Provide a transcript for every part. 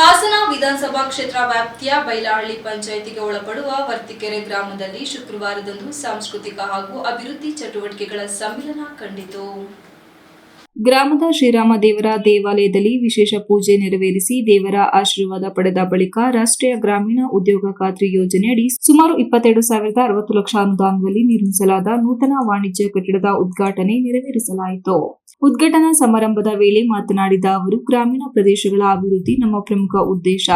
ಹಾಸನ ವಿಧಾನಸಭಾ ಕ್ಷೇತ್ರ ವ್ಯಾಪ್ತಿಯ ಬೈಲಹಳ್ಳಿ ಪಂಚಾಯಿತಿಗೆ ಒಳಪಡುವ ವರ್ತಿಕೆರೆ ಗ್ರಾಮದಲ್ಲಿ ಶುಕ್ರವಾರದಂದು ಸಾಂಸ್ಕೃತಿಕ ಹಾಗೂ ಅಭಿವೃದ್ಧಿ ಚಟುವಟಿಕೆಗಳ ಸಮ್ಮಿಲನ ಕಂಡಿತು. ಗ್ರಾಮದ ಶ್ರೀರಾಮ ದೇವರ ದೇವಾಲಯದಲ್ಲಿ ವಿಶೇಷ ಪೂಜೆ ನೆರವೇರಿಸಿ ದೇವರ ಆಶೀರ್ವಾದ ಪಡೆದ ಬಳಿಕ ರಾಷ್ಟ್ರೀಯ ಗ್ರಾಮೀಣ ಉದ್ಯೋಗ ಖಾತ್ರಿ ಯೋಜನೆಯಡಿ ಸುಮಾರು 22,060 ಲಕ್ಷ ಅನುದಾನದಲ್ಲಿ ನಿರ್ಮಿಸಲಾದ ನೂತನ ವಾಣಿಜ್ಯ ಕಟ್ಟಡದ ಉದ್ಘಾಟನೆ ನೆರವೇರಿಸಲಾಯಿತು. ಉದ್ಘಾಟನಾ ಸಮಾರಂಭದ ವೇಳೆ ಮಾತನಾಡಿದ ಅವರು, ಗ್ರಾಮೀಣ ಪ್ರದೇಶಗಳ ಅಭಿವೃದ್ಧಿ ನಮ್ಮ ಪ್ರಮುಖ ಉದ್ದೇಶ.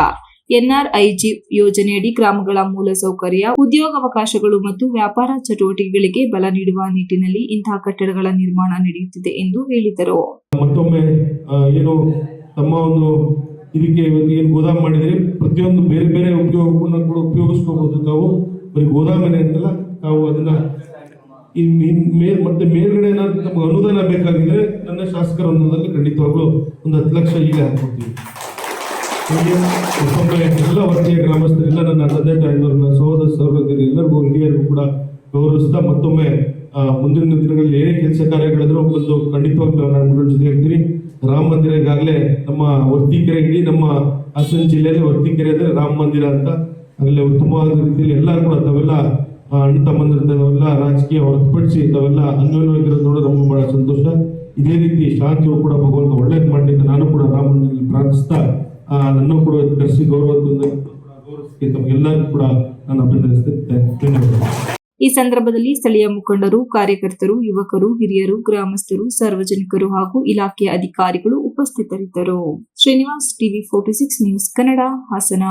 ಎನ್ಆರ್ಐಜಿ ಯೋಜನೆಯಡಿ ಗ್ರಾಮಗಳ ಮೂಲಸೌಕರ್ಯ, ಉದ್ಯೋಗಾವಕಾಶಗಳು ಮತ್ತು ವ್ಯಾಪಾರ ಚಟುವಟಿಕೆಗಳಿಗೆ ಬಲ ನೀಡುವ ನಿಟ್ಟಿನಲ್ಲಿ ಇಂತಹ ಕಟ್ಟಡಗಳ ನಿರ್ಮಾಣ ನಡೆಯುತ್ತಿದೆ ಎಂದು ಹೇಳಿದರು. ಮತ್ತೊಮ್ಮೆ ಏನು ತಮ್ಮ ಒಂದು ಇದಕ್ಕೆ ಏನು ಗೋದಾಮು ಮಾಡಿದರೆ ಪ್ರತಿಯೊಂದು ಬೇರೆ ಬೇರೆ ಉಪಯೋಗವನ್ನು ಕೂಡ ಉಪಯೋಗಿಸ್ಕೋಬಹುದು. ತಾವು ಬರೀ ಗೋದಾಮನೆ ಅಂತಲ್ಲ, ತಾವು ಅದನ್ನ ಮತ್ತೆ ಮೇಲ್ಗಡೆ ಏನಾದ್ರು ನಮ್ಗೆ ಅನುದಾನ ಬೇಕಾಗಿದ್ರೆ ನನ್ನ ಶಾಸಕರ ಅನುದಾನದಲ್ಲಿ ಖಂಡಿತವಾಗ್ಲೂ ಒಂದು 10 ಲಕ್ಷ ಈಗ ಹಾಕ್ಕೊಡ್ತೀವಿ. ಎಲ್ಲ ವರ್ಗೀಯ ಗ್ರಾಮಸ್ಥರೆಲ್ಲ ನನ್ನ ತಂದೆ ತಾಯಿಯವ್ರನ್ನ ಸಹೋದರ ಎಲ್ಲರಿಗೂ ಹಿರಿಯರಿಗೂ ಕೂಡ ಗೌರವಿಸ್ತಾ ಮತ್ತೊಮ್ಮೆ ಮುಂದಿನ ದಿನಗಳಲ್ಲಿ ಏನೇ ಕೆಲಸ ಕಾರ್ಯಗಳಿದ್ರು ಒಂದು ಖಂಡಿತವಾಗ್ಲೂ ನಾನು ಜೊತೆ ಹೇಳ್ತೀನಿ. ರಾಮ ಮಂದಿರ ಈಗಾಗಲೇ ನಮ್ಮ ವರ್ತಿಕೆರೆ, ಇಡೀ ನಮ್ಮ ಹಾಸನ ಜಿಲ್ಲೆಯಲ್ಲಿ ವರ್ತಿಕೆರೆ ಅಂದ್ರೆ ರಾಮ ಮಂದಿರ ಅಂತ ಆಗಲೇ ಉತ್ತಮವಾದ ರೀತಿಯಲ್ಲಿ ಎಲ್ಲರೂ ಕೂಡ ತಾವೆಲ್ಲ ಅಣ್ಣ ತಮ್ಮಂದಿರ್ತಾವೆಲ್ಲ ರಾಜಕೀಯ ಹೊರತುಪಡಿಸಿ ತಾವೆಲ್ಲ ಅನ್ಯೋನ್ಯವಾಗಿರೋದು ನೋಡೋ ನಮ್ಗೆ ಬಹಳ ಸಂತೋಷ. ಇದೇ ರೀತಿ ಶಾಂತಿಯು ಕೂಡ ಭಗವಂತ ಒಳ್ಳೇದು ಮಾಡಲಿಕ್ಕೆ ನಾನು ಕೂಡ ರಾಮನಲ್ಲಿ ಪ್ರಾರ್ಥಿಸ್ತಾ ನನ್ನ ಕೂಡ ಕರೆಸಿ ಗೌರವಿಸಿ ತಮಗೆಲ್ಲರಿಗೂ ಕೂಡ ನಾನು ಅಭಿನಂದಿಸ್ತೇನೆ. ಈ ಸಂದರ್ಭದಲ್ಲಿ ಸ್ಥಳೀಯ ಮುಖಂಡರು, ಕಾರ್ಯಕರ್ತರು, ಯುವಕರು, ಹಿರಿಯರು, ಗ್ರಾಮಸ್ಥರು, ಸಾರ್ವಜನಿಕರು ಹಾಗೂ ಇಲಾಖೆಯ ಅಧಿಕಾರಿಗಳು ಉಪಸ್ಥಿತರಿದ್ದರು. Srinivas, TV 46 news Kannada, Hassan.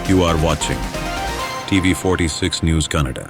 You are watching TV 46 News Kannada.